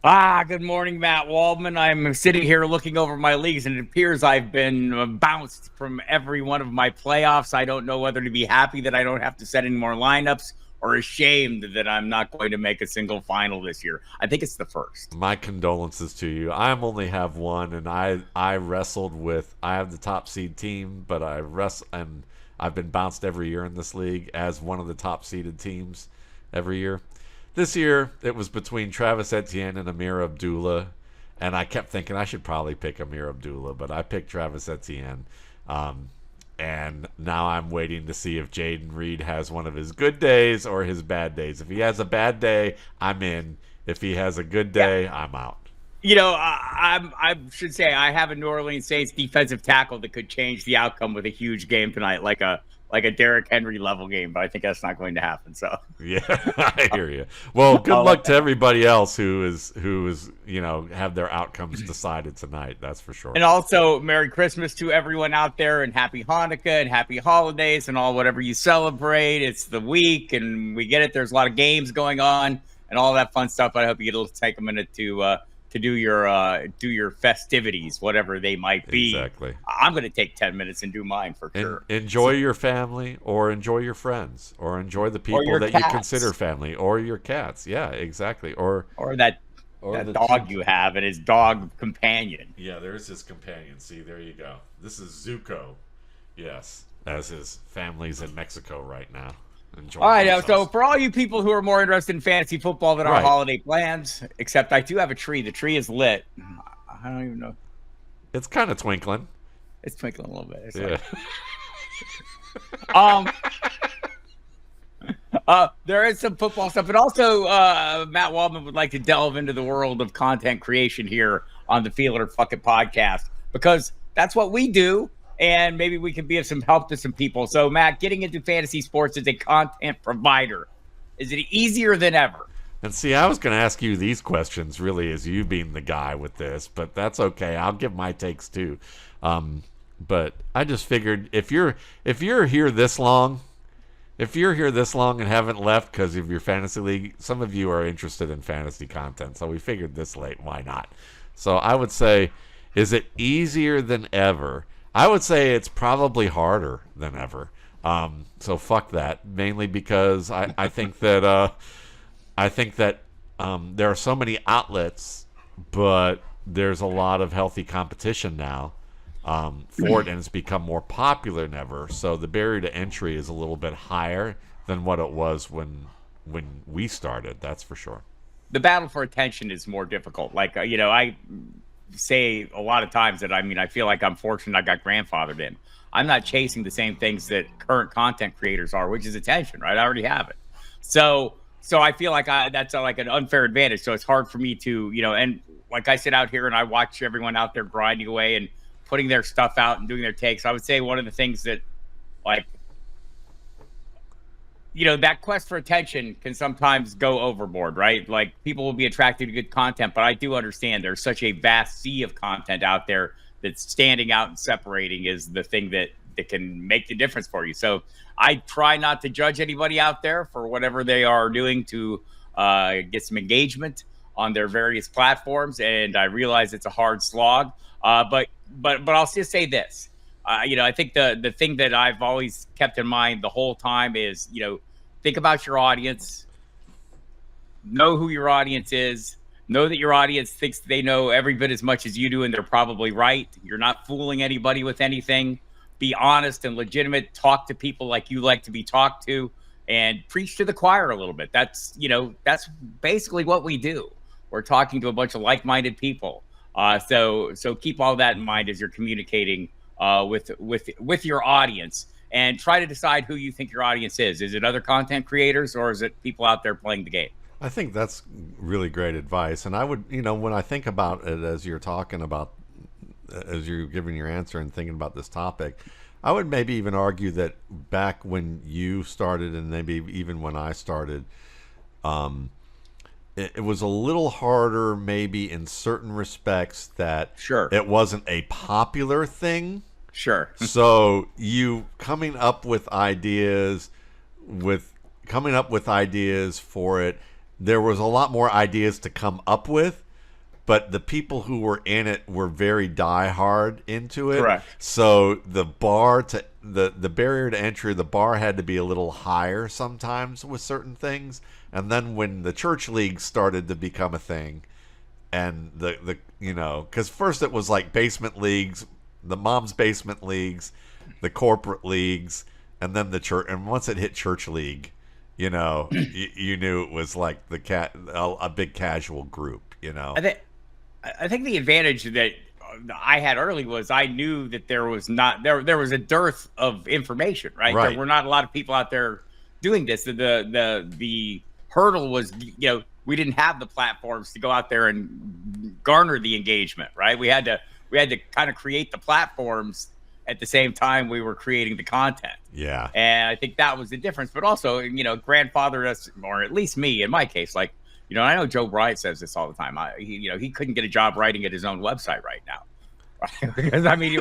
Good morning, Matt Waldman. I'm sitting here looking over my leagues, and it appears I've been bounced from every one of my playoffs. I don't know whether to be happy that I don't have to set any more lineups or ashamed that I'm not going to make a single final this year. I think it's the first. My condolences to you. I only have one, and I wrestled with. I have the top seed team, but I've been bounced every year in this league as one of the top seeded teams every year. This year, it was between Travis Etienne and Amir Abdullah, and I kept thinking I should probably pick Amir Abdullah, but I picked Travis Etienne. Um, and now I'm waiting to see if Jaden Reed has one of his good days or his bad days. If he has a bad day, I'm in. If he has a good Yeah. day, I'm out. I should say I have a New Orleans Saints defensive tackle that could change the outcome with a huge game tonight, like a Derrick Henry level game, but I think that's not going to happen. So Yeah, I hear you. Well, good I'll let luck to everybody else who is have their outcomes decided tonight. That's for sure. And also, Merry Christmas to everyone out there, and Happy Hanukkah, and Happy Holidays, and all whatever you celebrate. It's the week, and we get it. There's a lot of games going on, and all that fun stuff. I hope you get to take a minute to do your festivities, whatever they might be. Exactly. I'm going to take 10 minutes and do mine for sure. Enjoy your family, or enjoy your friends, or enjoy the Or people your that you cats, consider family, or your cats. Yeah, exactly. or that Or the dog you have and his dog companion. Yeah, there's his companion. See, there you go. This is Zuko. Yes, as his family's in Mexico right now. All Enjoying right, so themselves. for all you people who are more interested in fantasy football than our Right. holiday plans, except I do have a tree. The tree is lit. I don't even know. It's kind of twinkling. It's twinkling a little bit. It's Yeah. um, there is some football stuff, but also Matt Waldman would like to delve into the world of content creation here on the Feel It or Fuck It podcast because that's what we do, and maybe we can be of some help to some people. So, Matt, getting into fantasy sports as a content provider, is it easier than ever? And see, I was going to ask you these questions, really, as you being the guy with this, but that's okay. I'll give my takes too. But I just figured if you're here this long, if you're here this long and haven't left because of your fantasy league, some of you are interested in fantasy content. So we figured this late, why not? So I would say, is it easier than ever? I would say it's probably harder than ever. So fuck that. Mainly because I think that there are so many outlets, but there's a lot of healthy competition now for it, and it's become more popular than ever. So the barrier to entry is a little bit higher than what it was when we started. That's for sure. The battle for attention is more difficult. I say a lot of times that I feel like I'm fortunate I got grandfathered in. I'm not chasing the same things that current content creators are, which is attention, right? I already have it. So I feel like that's like an unfair advantage. So it's hard for me to, and like I sit out here and I watch everyone out there grinding away and putting their stuff out and doing their takes. I would say one of the things that, like, that quest for attention can sometimes go overboard, right? Like, people will be attracted to good content, but I do understand there's such a vast sea of content out there that standing out and separating is the thing that can make the difference for you. So I try not to judge anybody out there for whatever they are doing to get some engagement on their various platforms. And I realize it's a hard slog, but I'll just say this. I think the thing that I've always kept in mind the whole time is, think about your audience, know who your audience is, know that your audience thinks they know every bit as much as you do, and they're probably right. You're not fooling anybody with anything. Be honest and legitimate. Talk to people like you like to be talked to, and preach to the choir a little bit. That's basically what we do. We're talking to a bunch of like-minded people. So keep all that in mind as you're communicating with your audience, and try to decide who you think your audience is. Is it other content creators, or is it people out there playing the game? I think that's really great advice. And I would, when I think about it as you're talking about, as you're giving your answer and thinking about this topic, I would maybe even argue that back when you started and maybe even when I started, it was a little harder maybe in certain respects that Sure. it wasn't a popular thing. Sure. So you coming up with ideas for it, there was a lot more ideas to come up with. but the people who were in it were very diehard into it. Correct. So the bar to the barrier to entry, the bar had to be a little higher sometimes with certain things. And then when the church leagues started to become a thing, and the because first it was like basement leagues, the mom's basement leagues, the corporate leagues, and then the church. And once it hit church league, you knew it was like a big casual group. I think the advantage that I had early was I knew that there was a dearth of information, right? Right. There were not a lot of people out there doing this. The hurdle was, we didn't have the platforms to go out there and garner the engagement, right? We had to kind of create the platforms at the same time we were creating the content. Yeah. And I think that was the difference. But also, grandfathered us, or at least me in my case, like, I know Joe Bryant says this all the time. He couldn't get a job writing at his own website right now. Because I mean,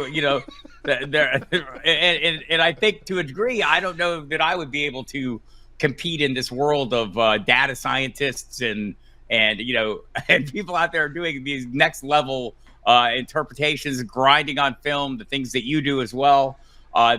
and I think to a degree, I don't know that I would be able to compete in this world of data scientists and people out there doing these next level interpretations, grinding on film, the things that you do as well.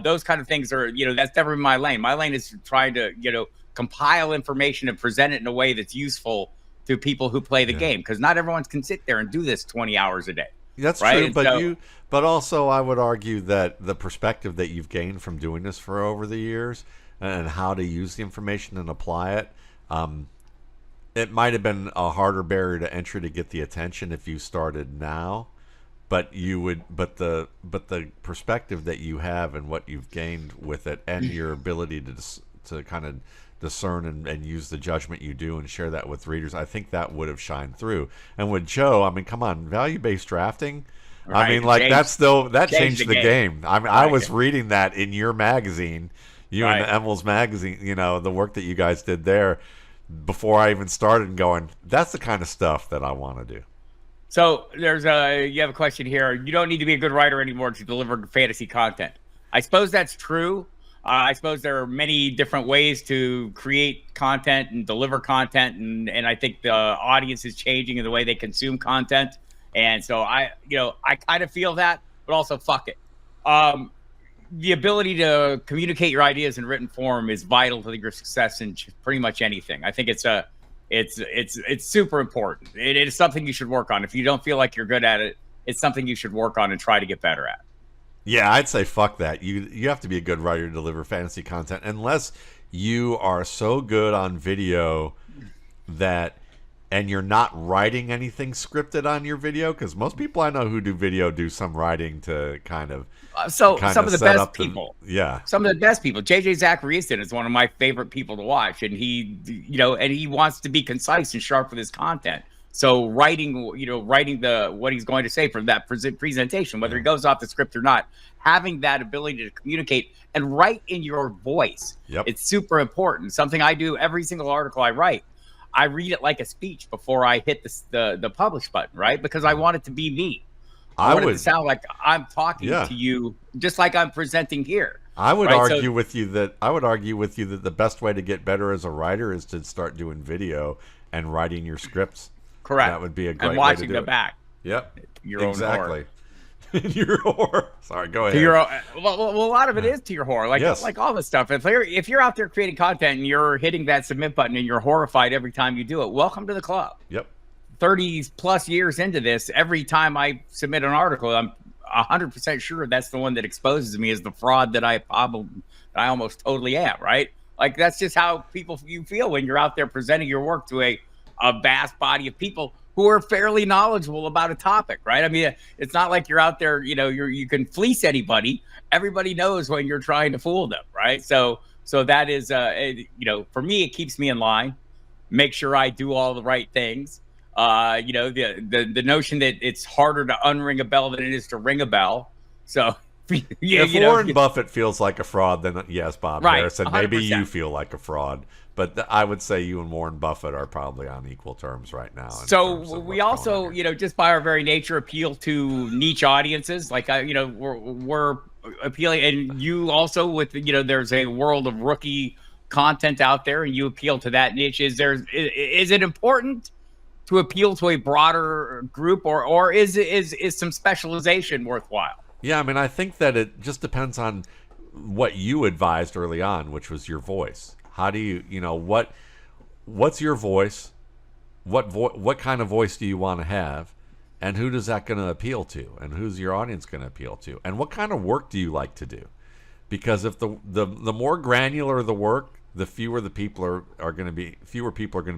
Those kind of things are, that's never been my lane. My lane is trying to, compile information and present it in a way that's useful to people who play the game, because not everyone can sit there and do this 20 hours a day. That's right? True, but also I would argue that the perspective that you've gained from doing this for over the years and how to use the information and apply it, it might have been a harder barrier to entry to get the attention if you started now, but the perspective that you have and what you've gained with it and your ability to kind of discern and use the judgment you do and share that with readers, I think that would have shined through. And with Joe, I mean, come on, value-based drafting. Right. I mean, like that changed the game. I mean, I was reading that in your magazine, and Emil's magazine, the work that you guys did there before I even started, and going, that's the kind of stuff that I want to do. So you have a question here. You don't need to be a good writer anymore to deliver fantasy content. I suppose that's true. I suppose there are many different ways to create content and deliver content, and I think the audience is changing in the way they consume content. And so I kind of feel that, but also fuck it. The ability to communicate your ideas in written form is vital to your success in pretty much anything. I think it's super important. It is something you should work on. If you don't feel like you're good at it, it's something you should work on and try to get better at. Yeah, I'd say fuck that. You have to be a good writer to deliver fantasy content, unless you are so good on video and you're not writing anything scripted on your video, because most people I know who do video do some writing to kind of some of the best people. Some of the best people. JJ Zacharyson is one of my favorite people to watch, and he wants to be concise and sharp with his content. So writing what he's going to say for that presentation, whether he goes off the script or not, having that ability to communicate and write in your voice, it's super important. Something I do every single article I write. I read it like a speech before I hit the publish button, right? Because I want it to be me. I want it to sound like I'm talking to you, just like I'm presenting here. I would argue with you that the best way to get better as a writer is to start doing video and writing your scripts. Correct. That would be a great way to do it. And watching them back. Yep. Your own horror. Your horror. Sorry, go ahead. Well, a lot of it is to your horror. Like all this stuff. If you're out there creating content and you're hitting that submit button and you're horrified every time you do it, welcome to the club. Yep. 30 plus years into this, every time I submit an article, I'm 100% sure that's the one that exposes me as the fraud that I almost totally am, right? Like, that's just how you feel when you're out there presenting your work to a vast body of people who are fairly knowledgeable about a topic, right? I mean, it's not like you're out there, you can fleece anybody. Everybody knows when you're trying to fool them, right? So that is, for me, it keeps me in line. Make sure I do all the right things. The notion that it's harder to unring a bell than it is to ring a bell. So if Warren Buffett feels like a fraud, then yes, Bob Harrison, 100%. Maybe you feel like a fraud. But I would say you and Warren Buffett are probably on equal terms right now. So we also, just by our very nature, appeal to niche audiences. Like, we're appealing, and you also with, there's a world of rookie content out there, and you appeal to that niche. Is it important to appeal to a broader group, or is some specialization worthwhile? Yeah, I mean, I think that it just depends on what you advised early on, which was your voice. How do what's your voice? What kind of voice do you want to have? And who does that going to appeal to? And who's your audience going to appeal to? And what kind of work do you like to do? Because if the more granular the work, the fewer people are going to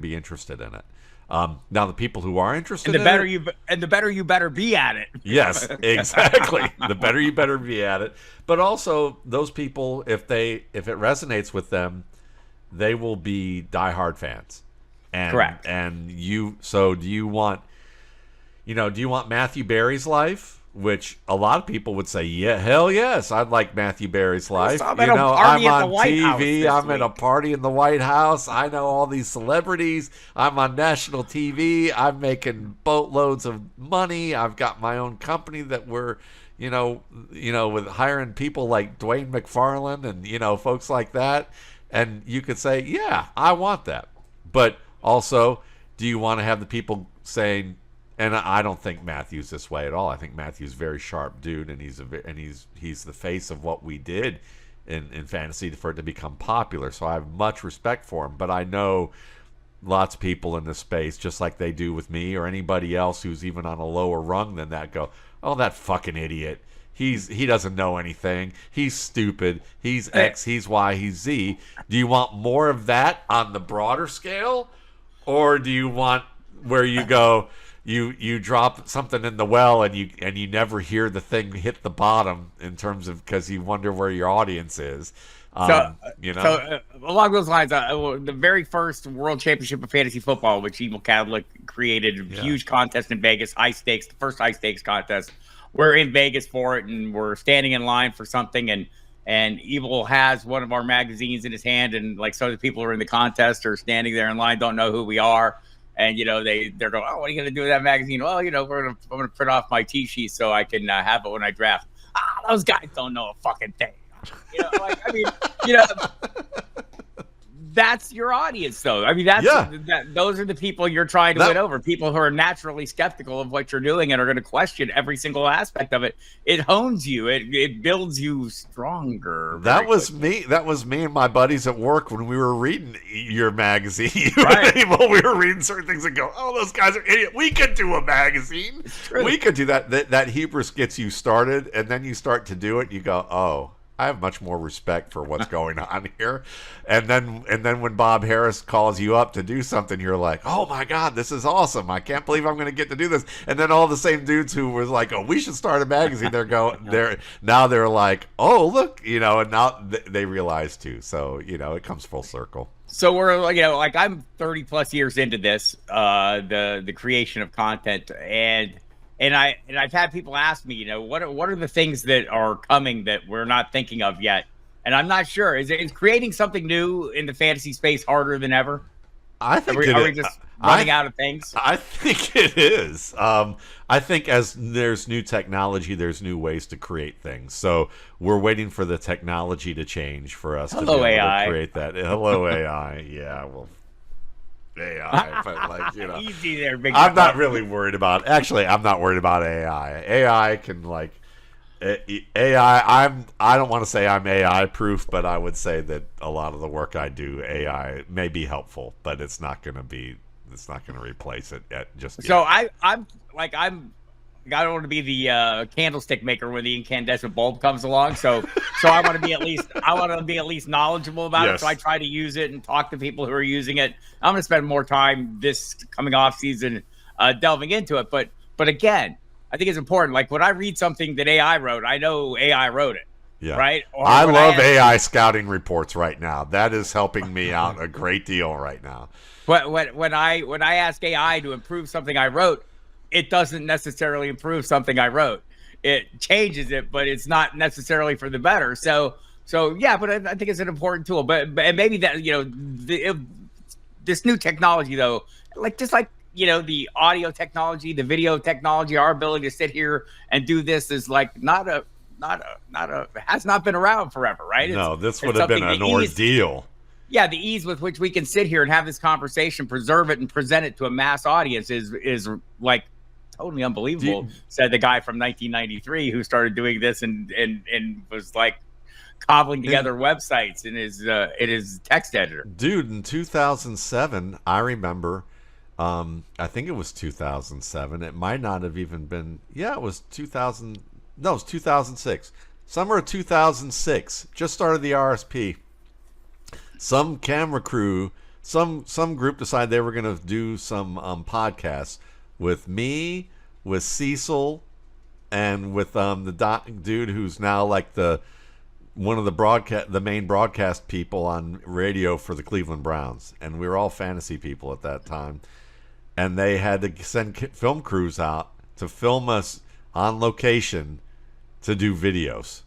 be interested in it. Now, the people who are interested, and the better you better be at it. Yes, exactly. The better you better be at it. But also, those people, if it resonates with them, they will be diehard fans. Correct. And do you want Matthew Berry's life? Which a lot of people would say, yeah, hell yes, I'd like Matthew Berry's life. I'm on TV. I'm at a party in the White House. I know all these celebrities. I'm on national TV. I'm making boatloads of money. I've got my own company that we're, with hiring people like Dwayne McFarland and, folks like that. And you could say, yeah, I want that. But also, do you want to have the people saying, and I don't think Matthew's this way at all. I think Matthew's a very sharp dude, and he's the face of what we did in fantasy for it to become popular. So I have much respect for him. But I know lots of people in this space, just like they do with me or anybody else who's even on a lower rung than that, go, oh, that fucking idiot. He doesn't know anything. He's stupid. He's X, he's Y, he's Z. Do you want more of that on the broader scale? Or do you want where you go, you drop something in the well and you never hear the thing hit the bottom in terms of, because you wonder where your audience is. So along those lines, the very first World Championship of Fantasy Football, which Evil Catholic created, a huge contest in Vegas, high stakes, the first high stakes contest. We're in Vegas for it, and we're standing in line for something, and Evil has one of our magazines in his hand, and like some of the people who are in the contest are standing there in line, don't know who we are. And, they're going, oh, what are you going to do with that magazine? Well, I'm going to print off my T-sheet so I can have it when I draft. Those guys don't know a fucking thing. That's your audience, though. I mean, those are the people you're trying to win over. People who are naturally skeptical of what you're doing and are going to question every single aspect of it. It hones you. It builds you stronger. That was me. That was me and my buddies at work when we were reading your magazine. Right. Well, we were reading certain things and go, oh, those guys are idiots. We could do a magazine. We could do that. That hubris gets you started, and then you start to do it. You go, oh, I have much more respect for what's going on here. And then when Bob Harris calls you up to do something, you're like, oh my God, this is awesome. I can't believe I'm going to get to do this. And then all the same dudes who was like, oh, we should start a magazine. They're like, oh, look, and now they realize too. So, it comes full circle. So we're, like I'm 30 plus years into this, the creation of content, and I've had people ask me, what are the things that are coming that we're not thinking of yet? And I'm not sure. Is creating something new in the fantasy space harder than ever? I think are we just running out of things? I think it is. I think as there's new technology, there's new ways to create things. So we're waiting for the technology to change for us to be able to create that. Hello, AI. Yeah, well. AI, but easy there, big. I'm not really worried about. Actually, I'm not worried about AI. AI can AI. I don't want to say I'm AI proof, but I would say that a lot of the work I do, AI may be helpful, but it's not going to replace it just yet. So I don't want to be the candlestick maker when the incandescent bulb comes along. So I want to be at least knowledgeable about it. So I try to use it and talk to people who are using it. I'm going to spend more time this coming off season delving into it. But again, I think it's important. Like when I read something that AI wrote, I know AI wrote it. Yeah. Right. Or I love AI scouting reports right now. That is helping me out a great deal right now. But when I ask AI to improve something I wrote, it doesn't necessarily improve something I wrote. It changes it, but it's not necessarily for the better. So yeah, but I think it's an important tool. But maybe that this new technology though, just like the audio technology, the video technology, our ability to sit here and do this is has not been around forever, right? No, this would have been an ordeal. yeah, the ease with which we can sit here and have this conversation, preserve it, and present it to a mass audience is like totally unbelievable. Said the guy from 1993 who started doing this and was like cobbling together websites in his text editor. Dude, in 2007, I remember, I think it was 2007. It might not have even been, it was 2000. No, it was 2006. Summer of 2006. Just started the RSP. Some camera crew, some group decided they were going to do some podcasts with me, with Cecil, and with the dude who's now like one of the main broadcast people on radio for the Cleveland Browns, and we were all fantasy people at that time. And they had to send film crews out to film us on location to do videos,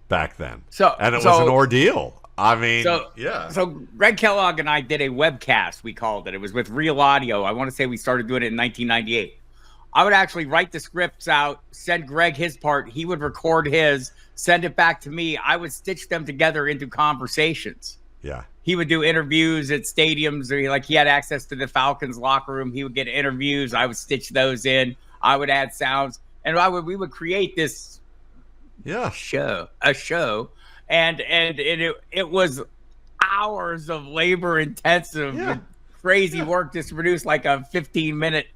back then. And it was an ordeal. I mean, yeah. So Greg Kellogg and I did a webcast, we called it. It was with Real Audio. I want to say we started doing it in 1998. I would actually write the scripts out, send Greg his part. He would record his, send it back to me. I would stitch them together into conversations. Yeah. He would do interviews at stadiums. Like he had access to the Falcons locker room. He would get interviews. I would stitch those in. I would add sounds. And we would create this show. And it was hours of labor intensive, crazy work just to produce like a 15-minute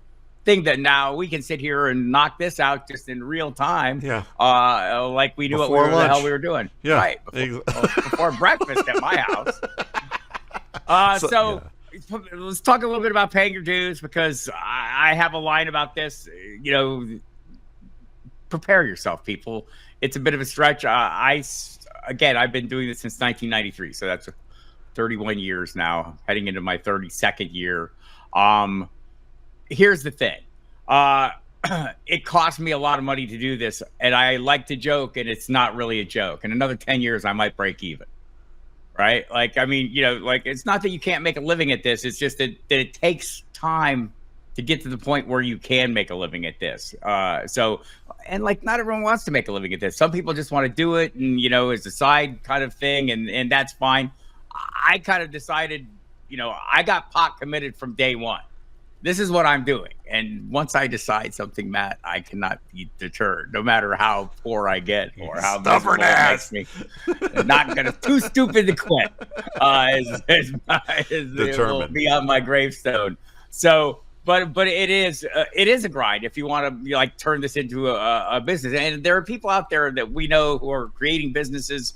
thing that now we can sit here and knock this out just in real time. Yeah. Like we knew what the hell we were doing. Yeah. Right. Before breakfast at my house. Let's talk a little bit about paying your dues, because I have a line about this. Prepare yourself, people. It's a bit of a stretch. I've been doing this since 1993, so that's 31 years now, heading into my 32nd year. Here's the thing. It cost me a lot of money to do this, and I like to joke, and it's not really a joke. In another 10 years, I might break even. Right? Like, I mean, it's not that you can't make a living at this. It's just that it takes time to get to the point where you can make a living at this. And not everyone wants to make a living at this. Some people just want to do it and, as a side kind of thing. And that's fine. I kind of decided, I got pot committed from day one. This is what I'm doing. And once I decide something, Matt, I cannot be deterred, no matter how poor I get or how stubborn ass it makes me. I'm not gonna too stupid to quit. It will be on my gravestone. So, but it is a grind if you want to turn this into a business. And there are people out there that we know who are creating businesses,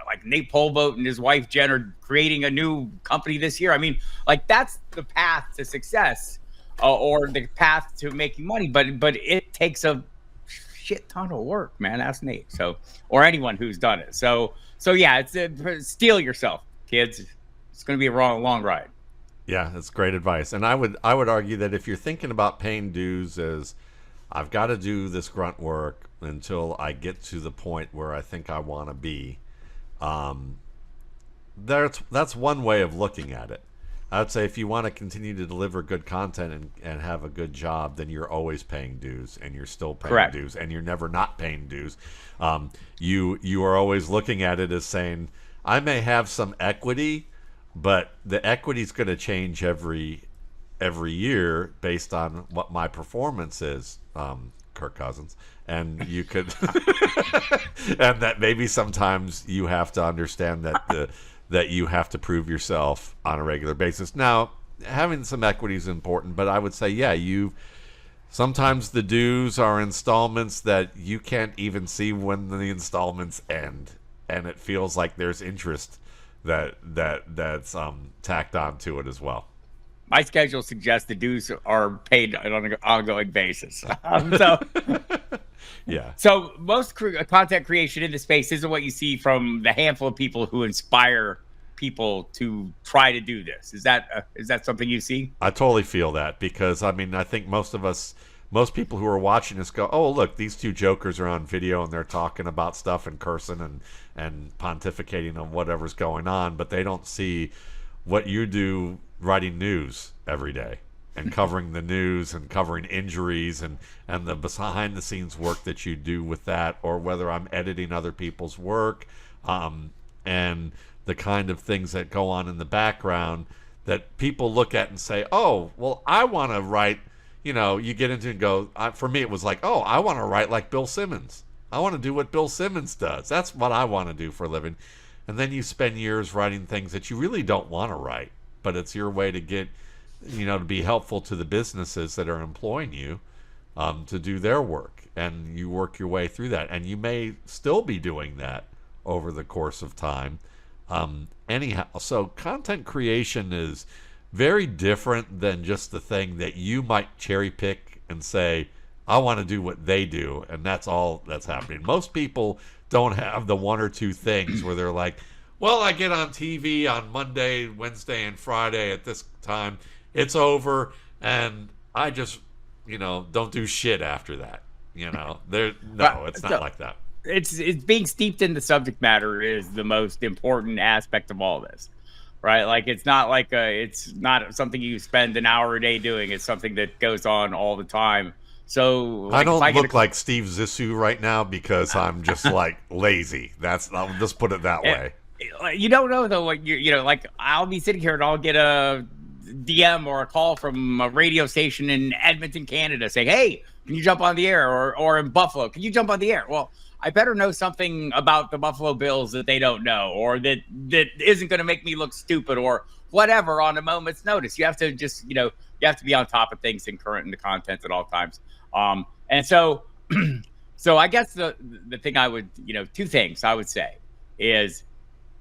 like Nate Polboat and his wife Jen are creating a new company this year. I mean, that's the path to success, or the path to making money. But it takes a shit ton of work, man. Ask Nate. So, or anyone who's done it. So yeah, it's steel yourself, kids. It's going to be a long ride. Yeah, that's great advice. And I would argue that if you're thinking about paying dues as I've got to do this grunt work until I get to the point where I think I want to be, that's one way of looking at it. I'd say if you want to continue to deliver good content and have a good job, then you're always paying dues, and you're still paying dues, and you're never not paying dues. You are always looking at it as saying, I may have some equity, but the equity is going to change every year based on what my performance is. Kirk Cousins, and you could and that maybe sometimes you have to understand that you have to prove yourself on a regular basis. Now, having some equity is important, but I would say sometimes the dues are installments that you can't even see when the installments end, and it feels like there's interest that's tacked onto it as well. My schedule suggests the dues are paid on an ongoing basis. Yeah. So most content creation in the space isn't what you see from the handful of people who inspire people to try to do this. Is that something you see? I totally feel that, because I think most people who are watching this go, oh, look, these two jokers are on video and they're talking about stuff and cursing and pontificating on whatever's going on, but they don't see what you do writing news every day and covering the news and covering injuries and the behind the scenes work that you do with that, or whether I'm editing other people's work. and the kind of things that go on in the background that people look at and say, oh, well, I want to write, you get into and go, for me, it was like, oh, I want to write like Bill Simmons. I want to do what Bill Simmons does. That's what I want to do for a living. And then you spend years writing things that you really don't want to write, but it's your way to get, to be helpful to the businesses that are employing you to do their work. And you work your way through that. And you may still be doing that over the course of time. Anyhow, so content creation is very different than just the thing that you might cherry pick and say, I want to do what they do, and that's all that's happening. Most people don't have the one or two things where they're like, well, I get on TV on Monday, Wednesday, and Friday at this time. It's over, and I just, don't do shit after that. It's not like that. It's being steeped in the subject matter is the most important aspect of all this, right? Like it's not something you spend an hour a day doing. It's something that goes on all the time. So I don't look like Steve Zissou right now because I'm just like lazy. I'll just put it that way. You don't know though what like I'll be sitting here and I'll get a DM or a call from a radio station in Edmonton, Canada saying, hey, can you jump on the air? Or in Buffalo, can you jump on the air? Well, I better know something about the Buffalo Bills that they don't know, or that isn't going to make me look stupid or whatever on a moment's notice. You have to just, you have to be on top of things and current in the content at all times. And so I guess the thing I would, two things I would say is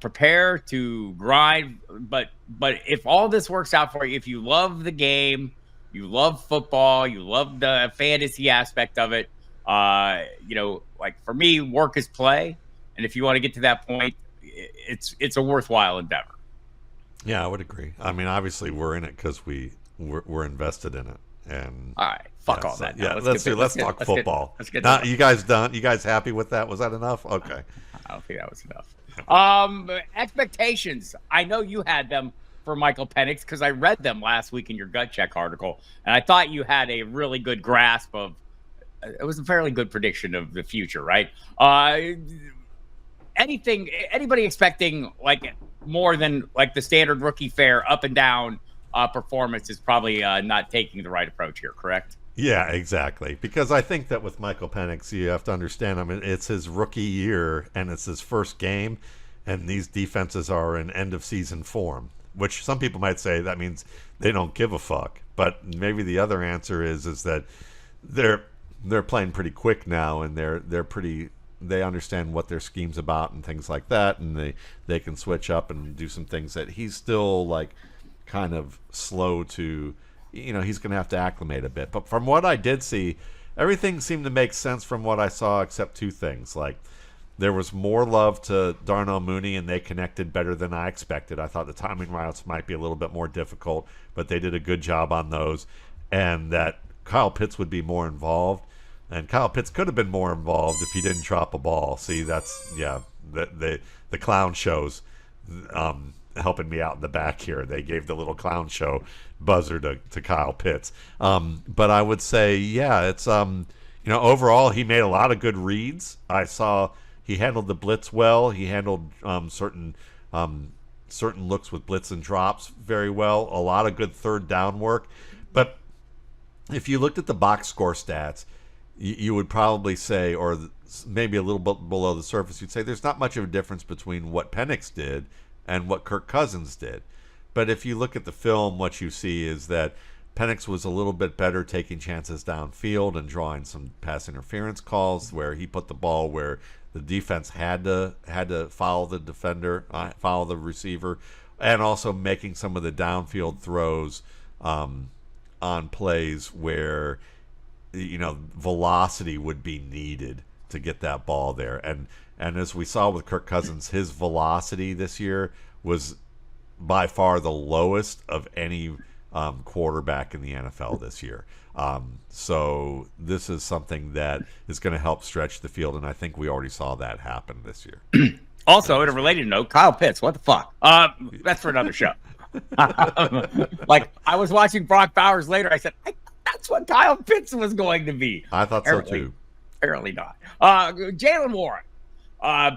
prepare to grind. But if all this works out for you, if you love the game, you love football, you love the fantasy aspect of it, like for me, work is play. And if you want to get to that point, it's a worthwhile endeavor. Yeah, I would agree. I mean, obviously we're in it because we're invested in it. And all right, fuck all that. Yeah, let's talk football. Let's get you guys done? You guys happy with that? Was that enough? Okay. I don't think that was enough. Expectations. I know you had them for Michael Penix because I read them last week in your gut check article, and I thought you had a really good grasp of. It was a fairly good prediction of the future, right? Anybody expecting like more than like the standard rookie fare up and down performance is probably not taking the right approach here, correct? Yeah, exactly. Because I think that with Michael Penix, you have to understand, I mean, it's his rookie year and it's his first game, and these defenses are in end-of-season form, which some people might say that means they don't give a fuck. But maybe the other answer is that they're playing pretty quick now, and they understand what their scheme's about and things like that, and they can switch up and do some things that he's still like kind of slow to, he's going to have to acclimate a bit. But from what I did see, everything seemed to make sense from what I saw, except two things. Like there was more love to Darnell Mooney, and they connected better than I expected. I thought the timing routes might be a little bit more difficult, but they did a good job on those, and that Kyle Pitts would be more involved. And Kyle Pitts could have been more involved if he didn't drop a ball. See, the clown shows helping me out in the back here. They gave the little clown show buzzer to Kyle Pitts. But I would say, it's overall he made a lot of good reads. I saw he handled the blitz well. He handled certain looks with blitz and drops very well. A lot of good third down work. But if you looked at the box score stats, you would probably say, or maybe a little bit below the surface, you'd say there's not much of a difference between what Penix did and what Kirk Cousins did. But if you look at the film, what you see is that Penix was a little bit better taking chances downfield and drawing some pass interference calls where he put the ball where the defense had to follow the defender, follow the receiver, and also making some of the downfield throws on plays where velocity would be needed to get that ball there. And as we saw with Kirk Cousins, his velocity this year was by far the lowest of any quarterback in the NFL this year. So this is something that is going to help stretch the field, and I think we already saw that happen this year. Also, in a related note, Kyle Pitts, what the fuck? That's for another show. Like, I was watching Brock Bowers later. I said, that's what Kyle Pitts was going to be. I thought so too. Apparently not. Jaylen Warren.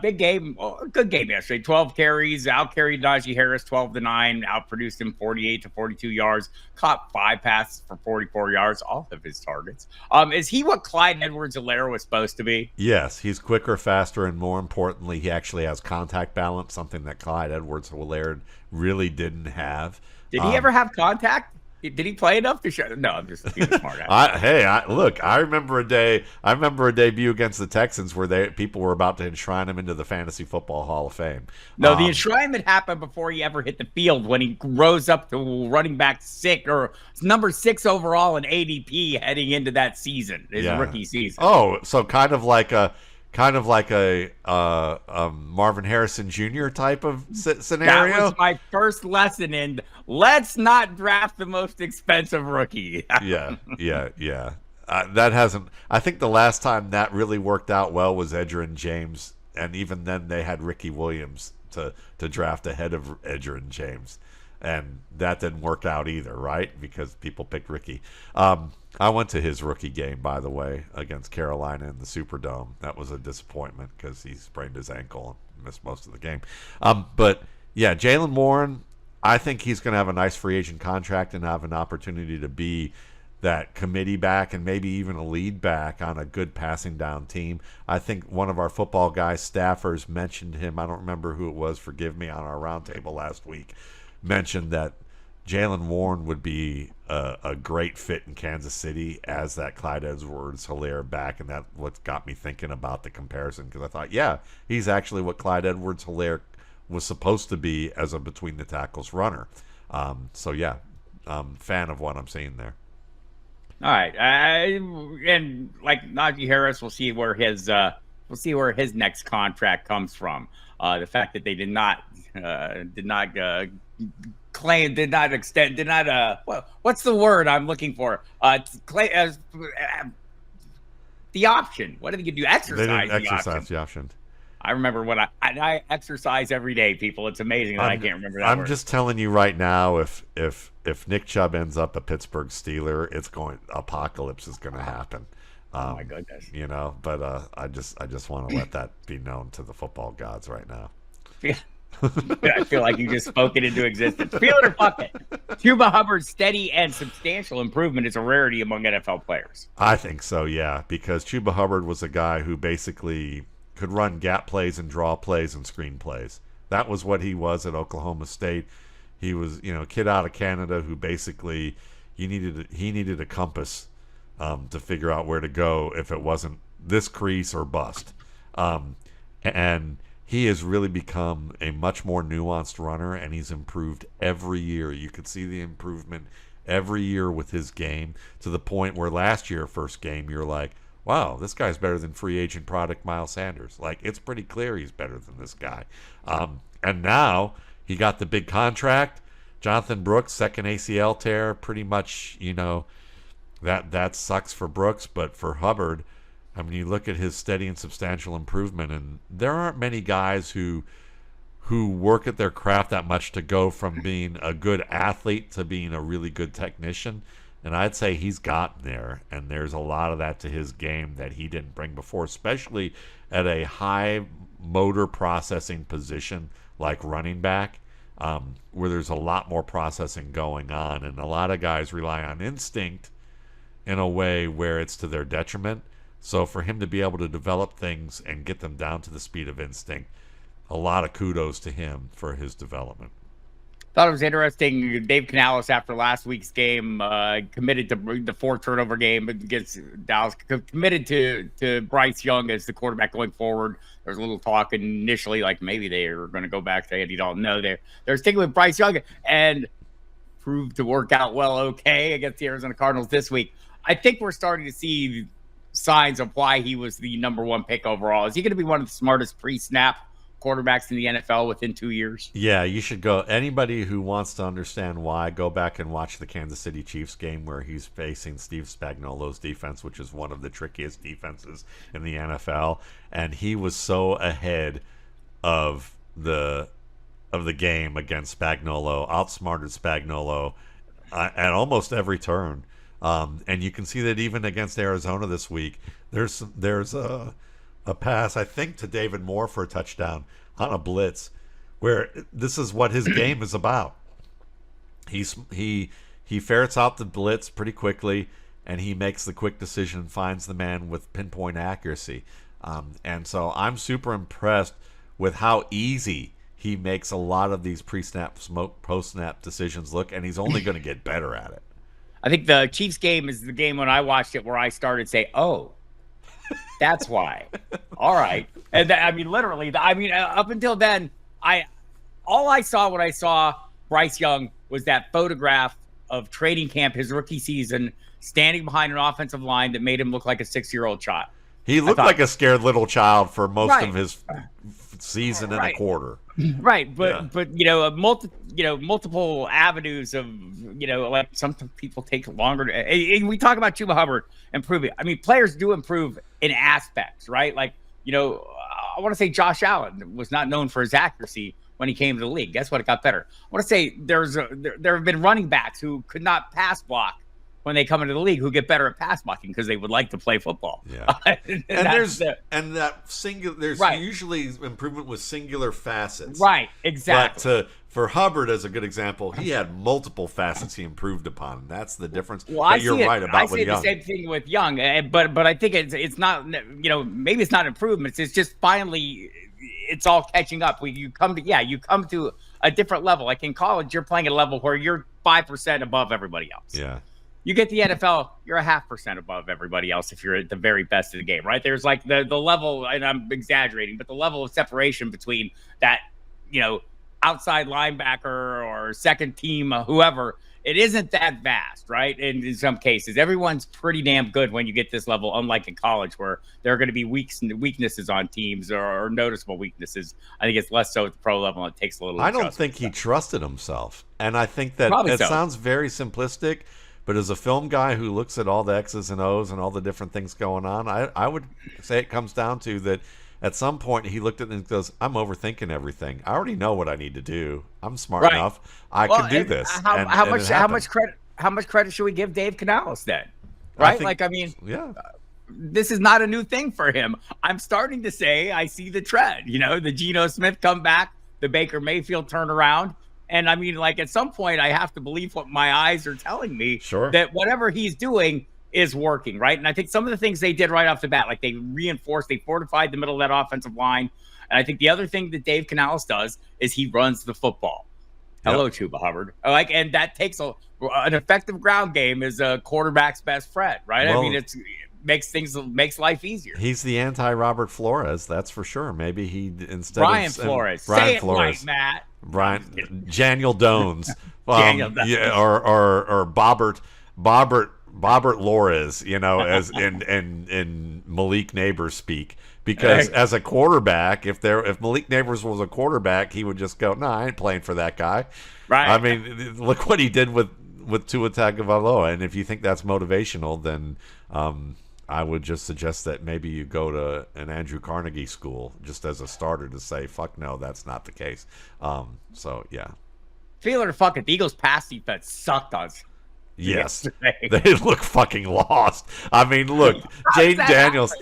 Big game, good game yesterday. 12 carries, out carried Najee Harris 12-9, outproduced him 48 to 42 yards, caught 5 passes for 44 yards off of his targets. Is he what Clyde Edwards-Helaire was supposed to be? Yes, he's quicker, faster, and more importantly, he actually has contact balance, something that Clyde Edwards-Helaire really didn't have. Did he ever have contact? Did he play enough to show? No, I'm just being smart. Look, I remember a debut against the Texans where people were about to enshrine him into the Fantasy Football Hall of Fame. No, the enshrinement happened before he ever hit the field when he rose up to running back 6 or number 6 overall in ADP heading into that season, his rookie season. Oh, so kind of like a Marvin Harrison Jr. type of scenario. That was my first lesson in let's not draft the most expensive rookie. yeah. That hasn't. I think the last time that really worked out well was Edgerrin James, and even then they had Ricky Williams to draft ahead of Edgerrin James, and that didn't work out either, right? Because people picked Ricky. I went to his rookie game, by the way, against Carolina in the Superdome. That was a disappointment because he sprained his ankle and missed most of the game. But yeah, Jaylen Warren, I think he's going to have a nice free agent contract and have an opportunity to be that committee back and maybe even a lead back on a good passing down team. I think one of our football guys, staffers, mentioned him. I don't remember who it was, forgive me, on our roundtable last week, mentioned that Jaylen Warren would be a great fit in Kansas City as that Clyde Edwards-Helaire back, and that's what got me thinking about the comparison, because I thought, yeah, he's actually what Clyde Edwards-Helaire was supposed to be as a between-the-tackles runner. So, yeah, I'm a fan of what I'm seeing there. All right, and like Najee Harris, we'll see where his next contract comes from. The fact that they did not extend, what's the word I'm looking for? The option. What did they do? Exercise. They didn't exercise the option. I remember when I exercise every day, people. It's amazing that I can't remember that I'm word. just telling you right now, if Nick Chubb ends up a Pittsburgh Steeler, apocalypse is going to happen. Oh my goodness. But I just want to let that be known to the football gods right now. I feel like you just spoke it into existence. Feel it or fuck it. Chuba Hubbard's steady and substantial improvement is a rarity among NFL players. I think so, yeah, because Chuba Hubbard was a guy who basically could run gap plays and draw plays and screen plays. That was what he was at Oklahoma State. He was, a kid out of Canada who basically he needed a compass to figure out where to go if it wasn't this crease or bust. And he has really become a much more nuanced runner, and he's improved every year. You could see the improvement every year with his game, to the point where last year, first game, you're like, wow, this guy's better than free agent product Miles Sanders. Like, it's pretty clear he's better than this guy. And now he got the big contract. Jonathan Brooks, second ACL tear, pretty much, that sucks for Brooks, but for Hubbard, I mean, you look at his steady and substantial improvement, and there aren't many guys who work at their craft that much to go from being a good athlete to being a really good technician. And I'd say he's gotten there, and there's a lot of that to his game that he didn't bring before, especially at a high motor processing position like running back, where there's a lot more processing going on, and a lot of guys rely on instinct in a way where it's to their detriment. So for him to be able to develop things and get them down to the speed of instinct, a lot of kudos to him for his development. Thought it was interesting. Dave Canales, after last week's game, committed to the 4-turnover game against Dallas, committed to Bryce Young as the quarterback going forward. There was a little talk initially, like maybe they were going to go back to Andy Dalton. No, they're sticking with Bryce Young, and proved to work out well okay against the Arizona Cardinals this week. I think we're starting to see signs of why he was the number 1 pick overall. Is he going to be one of the smartest pre-snap quarterbacks in the NFL within 2 years? Yeah, you should go. Anybody who wants to understand why, go back and watch the Kansas City Chiefs game where he's facing Steve Spagnuolo's defense, which is one of the trickiest defenses in the NFL, and he was so ahead of the game against Spagnuolo, outsmarted Spagnuolo at almost every turn. And you can see that even against Arizona this week, there's a pass, I think, to David Moore for a touchdown on a blitz, where this is what his game is about. He ferrets out the blitz pretty quickly, and he makes the quick decision, finds the man with pinpoint accuracy. And so I'm super impressed with how easy he makes a lot of these pre-snap, post-snap decisions look, and he's only going to get better at it. I think the Chiefs game is the game when I watched it where I started to say, oh, that's why. All right. And I mean, literally, up until then, all I saw when I saw Bryce Young was that photograph of training camp, his rookie season, standing behind an offensive line that made him look like a 6-year-old child. He looked like a scared little child for most of his season and a quarter. Right, but multiple avenues of like some people take longer. And we talk about Chuba Hubbard improving. I mean, players do improve in aspects, right? Like I want to say Josh Allen was not known for his accuracy when he came to the league. Guess what? It got better. I want to say there have been running backs who could not pass block when they come into the league, who get better at pass blocking because they would like to play football. Yeah, there's usually improvement with singular facets. Right, exactly. But for Hubbard, as a good example, he had multiple facets he improved upon. That's the difference. Well, I see the same thing with Young, but I think it's not. Maybe it's not improvements. It's just finally, it's all catching up. You come to a different level. Like in college, you're playing at a level where you're 5% above everybody else. Yeah. You get the NFL, you're 0.5% above everybody else if you're at the very best of the game, right? There's like the level, and I'm exaggerating, but the level of separation between that, outside linebacker or second team, whoever, it isn't that vast, right? And in some cases, everyone's pretty damn good when you get this level, unlike in college where there are going to be weaknesses on teams or noticeable weaknesses. I think it's less so at the pro level. It takes a little. I don't think he trusted himself. And I think that sounds very simplistic. But as a film guy who looks at all the X's and O's and all the different things going on, I would say it comes down to that at some point he looked at it and goes, I'm overthinking everything. I already know what I need to do. I'm smart enough. I can do this. How much credit should we give Dave Canales then? Right? This is not a new thing for him. I'm starting to say I see the trend. The Geno Smith come back, the Baker Mayfield turnaround. And I mean, like at some point, I have to believe what my eyes are telling me. Sure. That whatever he's doing is working, right? And I think some of the things they did right off the bat, like they fortified the middle of that offensive line. And I think the other thing that Dave Canales does is he runs the football. Hello, Chuba Hubbard. And that takes an effective ground game is a quarterback's best friend, right? Well, I mean, makes life easier. He's the anti-Robert Flores, that's for sure. Maybe he Brian Flores. Say it right, Matt. Daniel Dones, or Bobbert Lores, as in Malik Neighbors speak. Because as a quarterback, if Malik Neighbors was a quarterback, he would just go, "No, I ain't playing for that guy." Right. I mean, look what he did with Tua Tagovailoa, and if you think that's motivational, then I would just suggest that maybe you go to an Andrew Carnegie school just as a starter to say, fuck no, that's not the case. So, yeah. Feel it or fuck it. The Eagles' pass defense sucked us. Yes. They look fucking lost. I mean, look, Jaden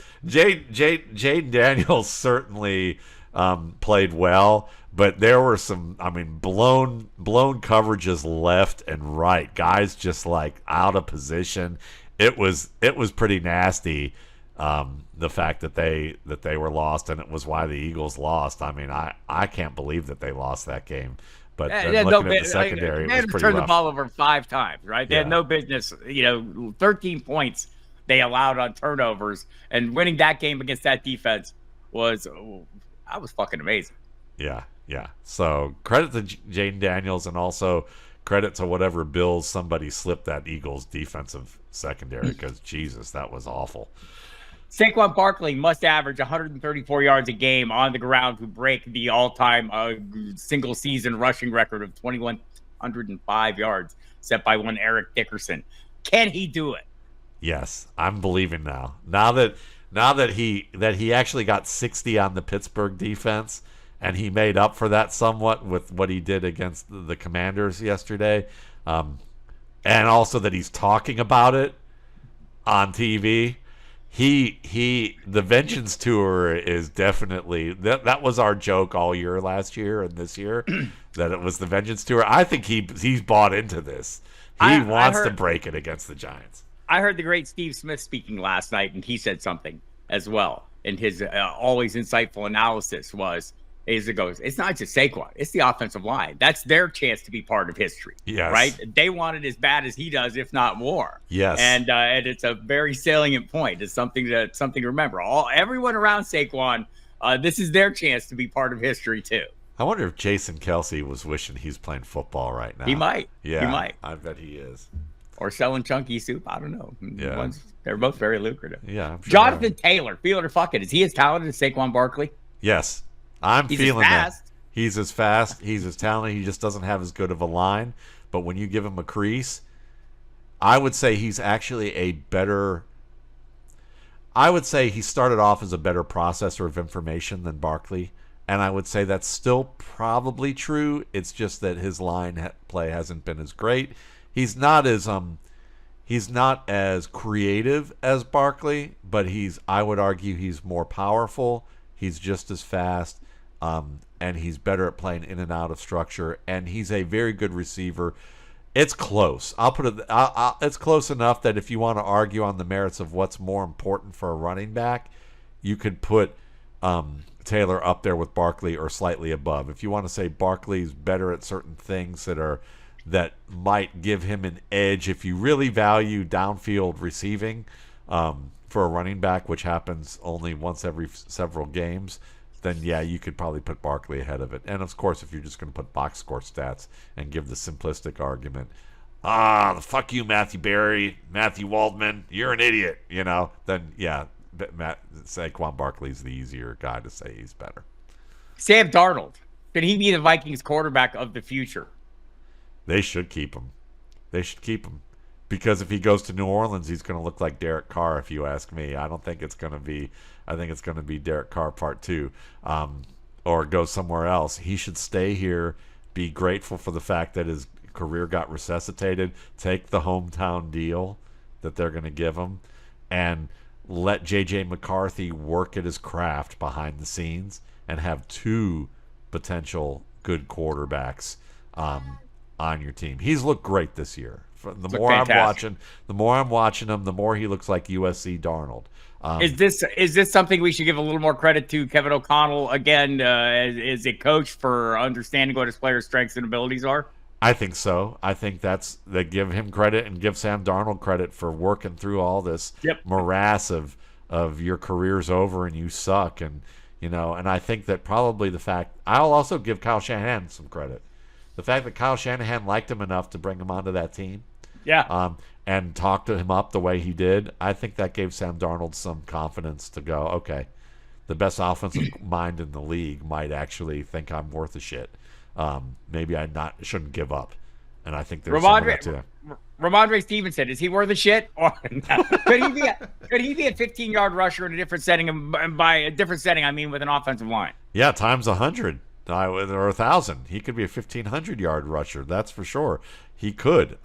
Daniels certainly played well, but there were some, blown coverages left and right. Guys just like out of position. It was pretty nasty, the fact that they were lost, and it was why the Eagles lost. I mean, I can't believe that they lost that game. But looking at the secondary, it was pretty turned rough. the ball over 5 times, right? They had no business. 13 points they allowed on turnovers, and winning that game against that defense was fucking amazing. Yeah. So credit to Jaden Daniels, and also credit to whatever bills somebody slipped that Eagles defensive secondary, because Jesus, that was awful. Saquon Barkley must average 134 yards a game on the ground to break the all-time single-season rushing record of 2,105 yards set by one Eric Dickerson. Can he do it? Yes, I'm believing now. Now that he actually got 60 on the Pittsburgh defense, and he made up for that somewhat with what he did against the Commanders yesterday, and also that he's talking about it on TV. The Vengeance Tour is definitely that was our joke all year last year and this year that it was the Vengeance Tour. I think he's bought into this. He wants to break it against the Giants. I heard the great Steve Smith speaking last night, and he said something as well. And his always insightful analysis was, it's not just Saquon, it's the offensive line. That's their chance to be part of history. Yes. Right? They want it as bad as he does, if not more. Yes. And it's a very salient point. It's something to remember. Everyone around Saquon, this is their chance to be part of history too. I wonder if Jason Kelsey was wishing he's playing football right now. He might. Yeah, he might. I bet he is. Or selling chunky soup. I don't know. Yeah. They're both very lucrative. Yeah. I'm sure Jonathan Taylor, feel it or fuck it. Is he as talented as Saquon Barkley? Yes. He's feeling that. He's as fast. He's as talented. He just doesn't have as good of a line. But when you give him a crease, I would say he's actually a better. I would say he started off as a better processor of information than Barkley. And I would say that's still probably true. It's just that his line play hasn't been as great. He's not as creative as Barkley, but I would argue he's more powerful. He's just as fast, and he's better at playing in and out of structure. And he's a very good receiver. It's close. It's close enough that if you want to argue on the merits of what's more important for a running back, you could put Taylor up there with Barkley or slightly above. If you want to say Barkley's better at certain things that might give him an edge, if you really value downfield receiving for a running back, which happens only once every several games, then yeah, you could probably put Barkley ahead of it. And of course, if you're just going to put box score stats and give the simplistic argument, fuck you, Matthew Berry, Matthew Waldman, you're an idiot, then yeah, Saquon Barkley's the easier guy to say he's better. Sam Darnold, can he be the Vikings quarterback of the future? They should keep him. Because if he goes to New Orleans, he's going to look like Derek Carr, if you ask me. I think it's going to be Derek Carr part 2, or go somewhere else. He should stay here, be grateful for the fact that his career got resuscitated, take the hometown deal that they're going to give him, and let J.J. McCarthy work at his craft behind the scenes and have 2 potential good quarterbacks on your team. He's looked great this year. The more I'm watching him, the more he looks like USC Darnold. Is this something we should give a little more credit to Kevin O'Connell again as a coach for understanding what his players' strengths and abilities are? I think so. I think they give him credit and give Sam Darnold credit for working through all this morass of your career's over and you suck, and I think that probably the fact I'll also give Kyle Shanahan some credit. The fact that Kyle Shanahan liked him enough to bring him onto that team, and talk to him up the way he did, I think that gave Sam Darnold some confidence to go, okay, the best offensive mind in the league might actually think I'm worth a shit. Maybe I shouldn't give up. And I think there's some of that too. Rhamondre Stevenson, is he worth a shit? Or could he be a 15-yard rusher in a different setting? And by a different setting, I mean with an offensive line. Yeah, times 100 or 1,000. He could be a 1,500-yard rusher. That's for sure. He could.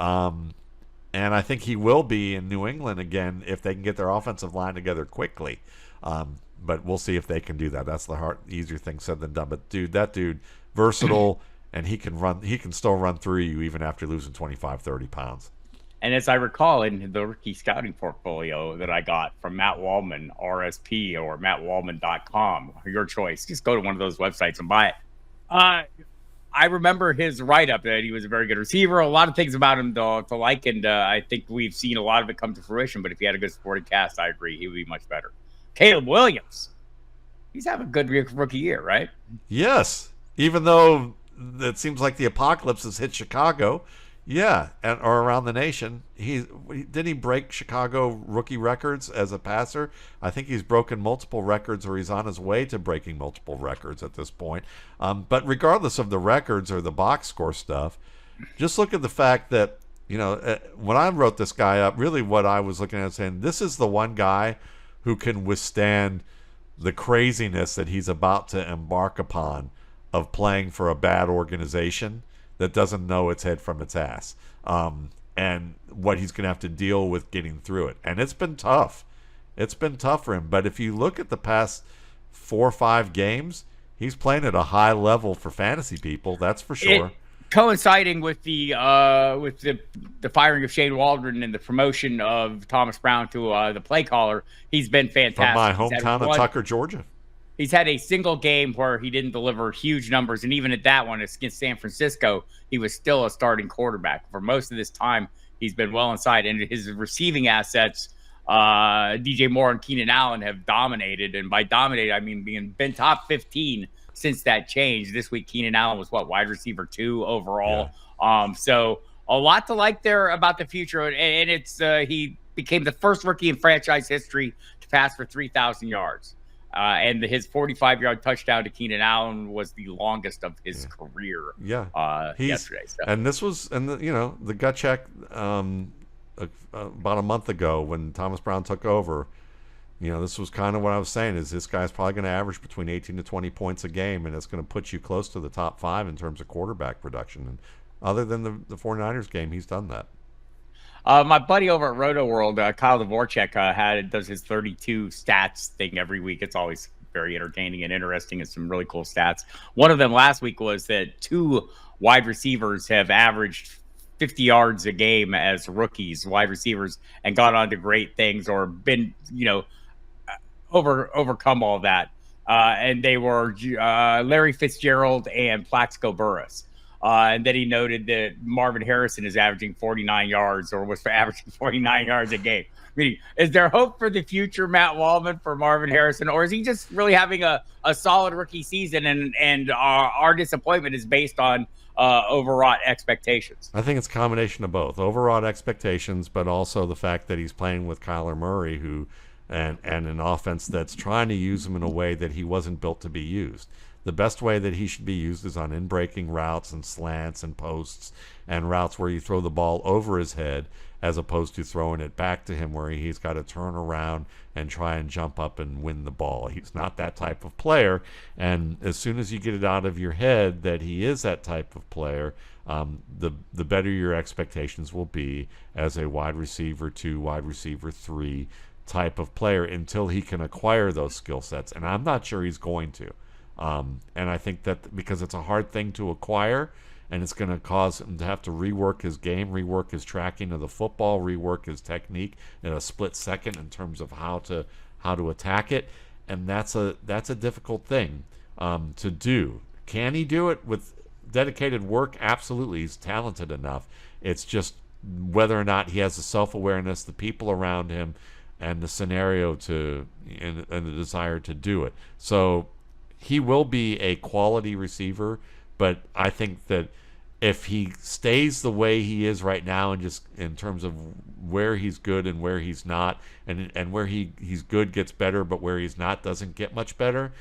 And I think he will be in New England again if they can get their offensive line together quickly. But we'll see if they can do that. That's the easier thing said than done. But that dude, versatile, and he can still run through you even after losing 25, 30 pounds. And as I recall in the rookie scouting portfolio that I got from Matt Waldman, RSP or mattwaldman.com, your choice, just go to one of those websites and buy it. I remember his write-up that he was a very good receiver. A lot of things about him to like, and I think we've seen a lot of it come to fruition. But if he had a good supporting cast, I agree, he would be much better. Caleb Williams, he's having a good rookie year, right? Yes, even though it seems like the apocalypse has hit Chicago, or around the nation. Did he break Chicago rookie records as a passer? I think he's broken multiple records, or he's on his way to breaking multiple records at this point. But regardless of the records or the box score stuff, just look at the fact that, when I wrote this guy up, really what I was looking at saying, this is the one guy who can withstand the craziness that he's about to embark upon of playing for a bad organization that doesn't know its head from its ass, and what he's going to have to deal with getting through it. And it's been tough. It's been tough for him. But if you look at the past 4 or 5 games, he's playing at a high level for fantasy people. That's for sure. Coinciding with the firing of Shane Waldron and the promotion of Thomas Brown to the play caller, he's been fantastic. From my hometown of Tucker, Georgia. He's had a single game where he didn't deliver huge numbers, and even at that one against San Francisco, he was still a starting quarterback. For most of this time, he's been well inside, and his receiving assets, DJ Moore and Keenan Allen, have dominated. And by dominated, I mean been top 15 since that change. This week, Keenan Allen was wide receiver 2 overall. Yeah. So a lot to like there about the future, and it's he became the first rookie in franchise history to pass for 3,000 yards. And his 45-yard touchdown to Keenan Allen was the longest of his career. Yesterday. So. And this was, the gut check about a month ago when Thomas Brown took over. This was kind of what I was saying, is this guy's probably going to average between 18 to 20 points a game, and it's going to put you close to the top 5 in terms of quarterback production. And other than the 49ers game, he's done that. My buddy over at Roto World, Kyle Dvorak, does his 32 stats thing every week. It's always very entertaining and interesting, and some really cool stats. One of them last week was that 2 wide receivers have averaged 50 yards a game as rookies, wide receivers, and gone on to great things or been, overcome all that. And they were Larry Fitzgerald and Plaxico Burress. And then he noted that Marvin Harrison is averaging 49 yards, or was averaging 49 yards a game. Meaning, is there hope for the future, Matt Waldman, for Marvin Harrison, or is he just really having a solid rookie season, and our disappointment is based on overwrought expectations? I think it's a combination of both. Overwrought expectations, but also the fact that he's playing with Kyler Murray, and an offense that's trying to use him in a way that he wasn't built to be used. The best way that he should be used is on in-breaking routes and slants and posts and routes where you throw the ball over his head, as opposed to throwing it back to him where he's got to turn around and try and jump up and win the ball. He's not that type of player, and as soon as you get it out of your head that he is that type of player, the better your expectations will be as a wide receiver 2, wide receiver 3 type of player, until he can acquire those skill sets. And I'm not sure he's going to. And I think that because it's a hard thing to acquire, and it's going to cause him to have to rework his game, rework his tracking of the football, rework his technique in a split second in terms of how to attack it, and that's a difficult thing to do. Can he do it with dedicated work? Absolutely, he's talented enough. It's just whether or not he has the self-awareness, the people around him, and the scenario and the desire to do it. So he will be a quality receiver, but I think that if he stays the way he is right now, and just in terms of where he's good and where he's not, and where he's good gets better, but where he's not doesn't get much better,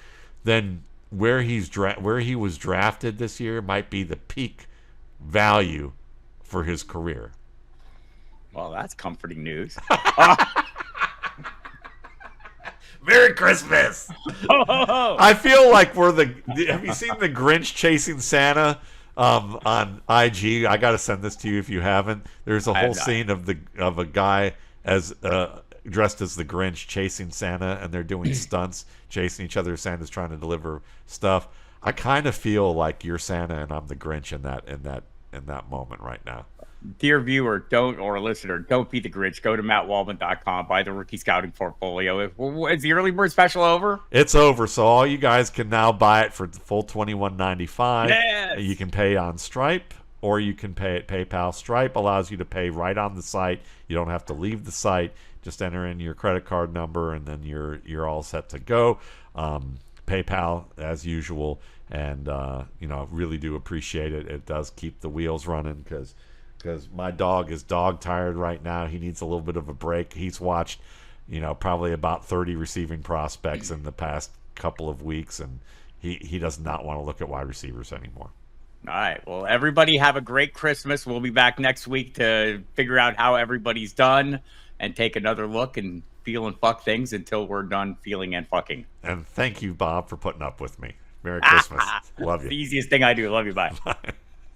then where he was drafted this year might be the peak value for his career. Well, that's comforting news. Merry Christmas! I feel like have you seen the Grinch chasing Santa on IG? I got to send this to you if you haven't. There's a whole scene of a guy as dressed as the Grinch chasing Santa, and they're doing stunts chasing each other. Santa's trying to deliver stuff. I kind of feel like you're Santa and I'm the Grinch in that moment right now. Dear viewer, or listener, don't be the Grinch. Go to mattwaldman.com, buy the rookie scouting portfolio. Is the early bird special over? It's over, so all you guys can now buy it for the full $21.95. Yes! You can pay on Stripe, or you can pay at PayPal. Stripe allows you to pay right on the site. You don't have to leave the site. Just enter in your credit card number, and then you're all set to go. PayPal, as usual, and really do appreciate it. It does keep the wheels running, because my dog is dog tired right now. He needs a little bit of a break. He's watched, probably about 30 receiving prospects in the past couple of weeks, and he does not want to look at wide receivers anymore. All right. Well, everybody have a great Christmas. We'll be back next week to figure out how everybody's done and take another look and feel and fuck things until we're done feeling and fucking. And thank you, Bob, for putting up with me. Merry Christmas. Love you. The easiest thing I do. Love you. Bye. Bye.